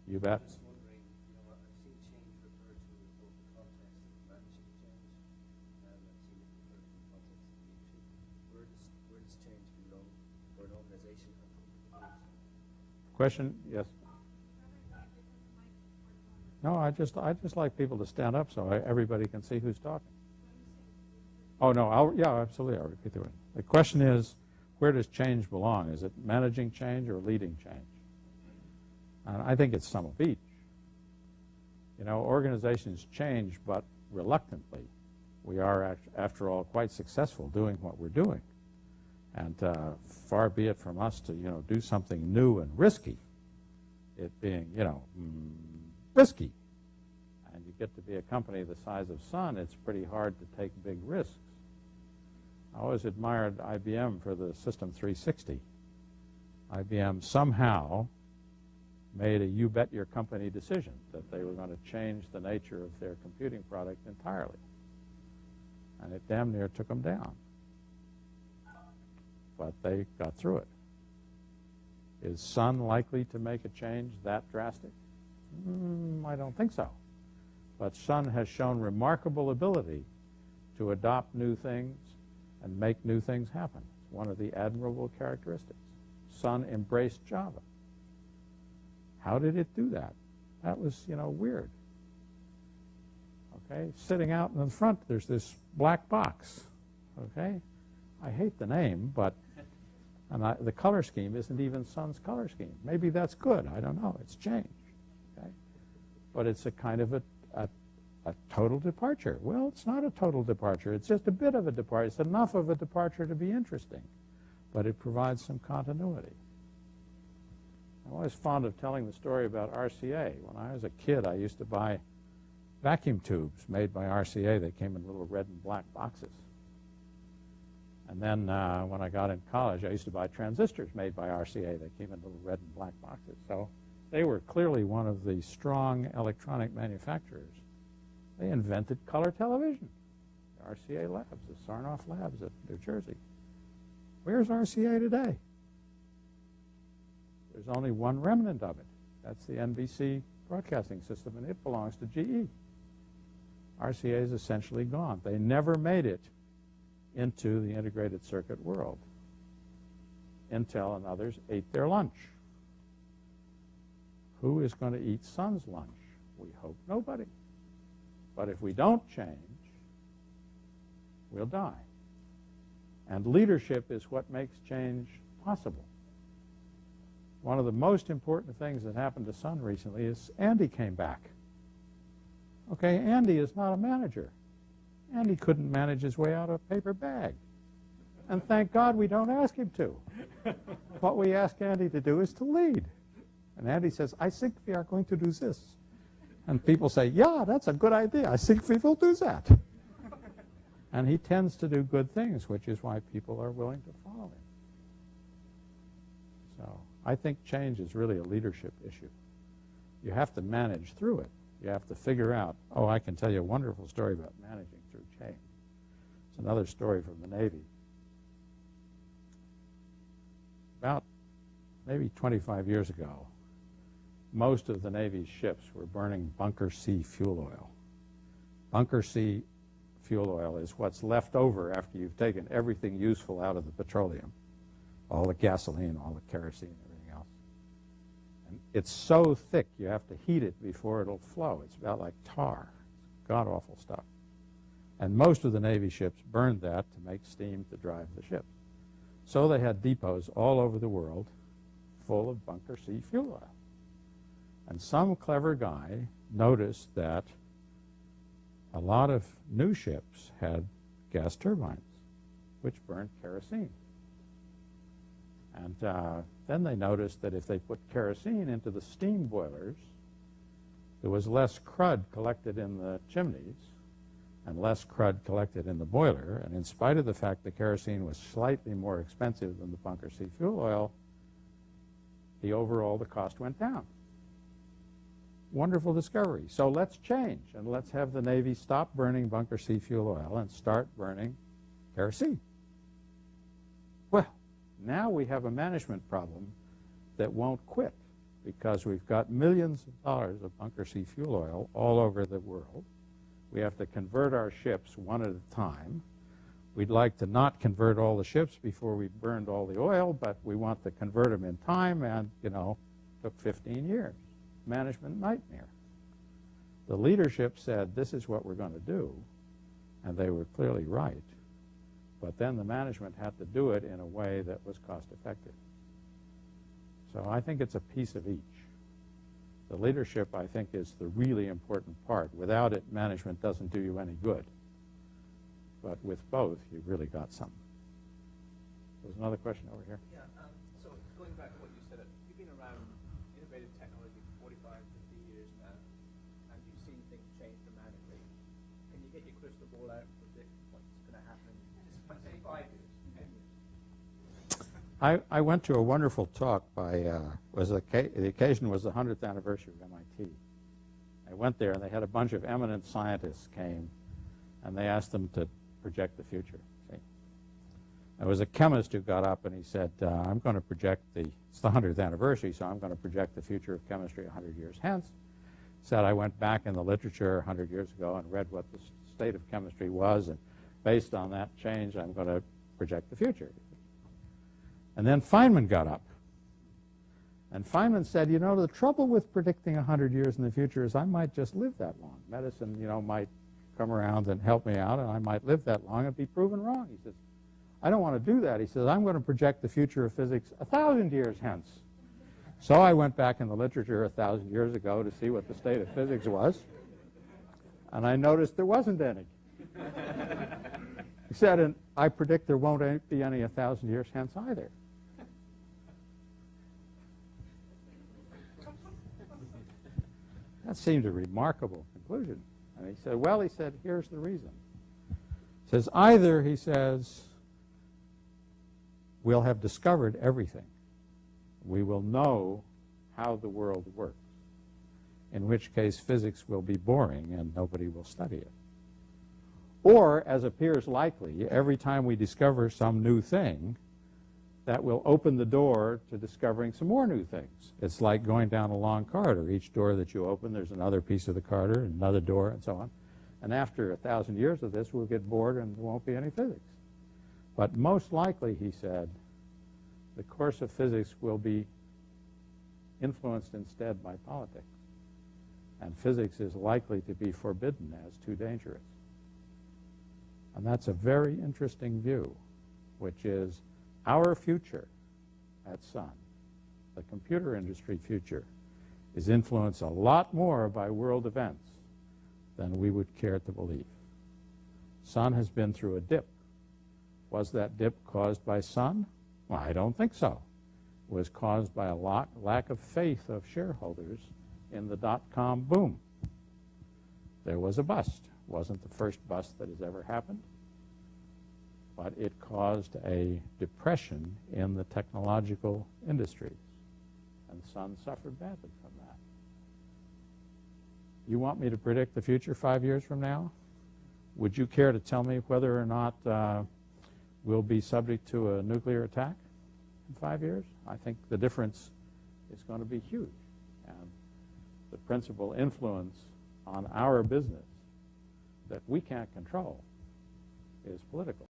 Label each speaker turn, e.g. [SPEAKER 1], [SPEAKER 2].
[SPEAKER 1] You bet.
[SPEAKER 2] I'm just wondering, I've seen change referred to in both the context of managing change, and I've seen it referred to in the context of leadership. Where does change belong for an organization and for individuals?
[SPEAKER 1] Question? Yes. No, I just like people to stand up so everybody can see who's talking. Oh no, yeah, absolutely. I'll repeat the word. The question is, where does change belong? Is it managing change or leading change? And I think it's some of each. Organizations change, but reluctantly. We are, after all, quite successful doing what we're doing. And far be it from us to, do something new and risky. It being, risky. And you get to be a company the size of Sun, it's pretty hard to take big risks. I always admired IBM for the System 360. IBM somehow made a you bet your company decision that they were going to change the nature of their computing product entirely. And it damn near took them down. But they got through it. Is Sun likely to make a change that drastic? I don't think so. But Sun has shown remarkable ability to adopt new things and make new things happen. It's one of the admirable characteristics. Sun embraced Java. How did it do that? That was, weird. Okay, sitting out in the front, there's this black box. Okay, I hate the name, but the color scheme isn't even Sun's color scheme. Maybe that's good. I don't know. It's changed. Okay, but it's a kind of a total departure. Well, it's not a total departure. It's just a bit of a departure. It's enough of a departure to be interesting, but it provides some continuity. I'm always fond of telling the story about RCA. When I was a kid, I used to buy vacuum tubes made by RCA. They came in little red and black boxes. And then when I got in college, I used to buy transistors made by RCA. They came in little red and black boxes. So they were clearly one of the strong electronic manufacturers. They invented color television. The RCA Labs, the Sarnoff Labs at New Jersey. Where's RCA today? There's only one remnant of it. That's the NBC broadcasting system, and it belongs to GE. RCA is essentially gone. They never made it into the integrated circuit world. Intel and others ate their lunch. Who is going to eat Sun's lunch? We hope nobody. But if we don't change, we'll die. And leadership is what makes change possible. One of the most important things that happened to Sun recently is Andy came back. Okay, Andy is not a manager. Andy couldn't manage his way out of a paper bag. And thank God we don't ask him to. What we ask Andy to do is to lead. And Andy says, I think we are going to do this. And people say, yeah, that's a good idea. I think we will do that. And he tends to do good things, which is why people are willing to follow him. So I think change is really a leadership issue. You have to manage through it. You have to figure out, oh, I can tell you a wonderful story about managing through change. It's another story from the Navy. About maybe 25 years ago, most of the Navy's ships were burning bunker C fuel oil. Bunker C fuel oil is what's left over after you've taken everything useful out of the petroleum, all the gasoline, all the kerosene, everything else. And it's so thick you have to heat it before it'll flow. It's about like tar. It's god-awful stuff. And most of the Navy ships burned that to make steam to drive the ship. So they had depots all over the world full of bunker C fuel oil. And some clever guy noticed that a lot of new ships had gas turbines, which burned kerosene. And then they noticed that if they put kerosene into the steam boilers, there was less crud collected in the chimneys and less crud collected in the boiler. And in spite of the fact that kerosene was slightly more expensive than the bunker C fuel oil, the cost went down. Wonderful discovery. So let's change, and let's have the Navy stop burning bunker C fuel oil and start burning kerosene. Well, now we have a management problem that won't quit. because we've got millions of dollars of bunker C fuel oil all over the world. We have to convert our ships one at a time. We'd like to not convert all the ships before we burned all the oil, but we want to convert them in time, and, took 15 years. Management nightmare. The leadership said, this is what we're going to do, and they were clearly right. But then the management had to do it in a way that was cost effective. So I think it's a piece of each. The leadership, I think, is the really important part. Without it, management doesn't do you any good. But with both, you've really got something. There's another question over here.
[SPEAKER 3] Yeah, so going back to what you said, you've been around innovative technology for 45, 50 years now, and you've seen things change dramatically. Can you get your crystal ball out and predict what's going to happen in, say, 5 years, 10 years?
[SPEAKER 1] I went to a wonderful talk by, the occasion was the 100th anniversary of MIT. I went there, and they had a bunch of eminent scientists came, and they asked them to project the future. See? There was a chemist who got up and he said, I'm going to project it's the 100th anniversary, so I'm going to project the future of chemistry 100 years hence. Said I went back in the literature 100 years ago and read what the state of chemistry was, and based on that change, I'm going to project the future. And then Feynman got up. And Feynman said, the trouble with predicting 100 years in the future is I might just live that long. Medicine, might come around and help me out, and I might live that long and be proven wrong. He says, I don't want to do that. He says, I'm going to project the future of physics 1,000 years hence. So I went back in the literature 1,000 years ago to see what the state of physics was, and I noticed there wasn't any. He said, and I predict there won't be any 1,000 years hence either. That seemed a remarkable conclusion. And he said, well, here's the reason. He says, either, he says, we'll have discovered everything. We will know how the world works, in which case physics will be boring and nobody will study it. Or, as appears likely, every time we discover some new thing, that will open the door to discovering some more new things. It's like going down a long corridor. Each door that you open, there's another piece of the corridor, another door, and so on. And after 1,000 years of this, we'll get bored and there won't be any physics. But most likely, he said, the course of physics will be influenced instead by politics. And physics is likely to be forbidden as too dangerous. And that's a very interesting view, which is our future at Sun, the computer industry future, is influenced a lot more by world events than we would care to believe. Sun has been through a dip. Was that dip caused by Sun? Well, I don't think so. It was caused by a lack of faith of shareholders in the dot-com boom. There was a bust. Wasn't the first bust that has ever happened, but it caused a depression in the technological industries, and Sun suffered badly from that. You want me to predict the future 5 years from now? Would you care to tell me whether or not we'll be subject to a nuclear attack in 5 years? I think the difference is going to be huge, and the principal influence on our business that we can't control is political.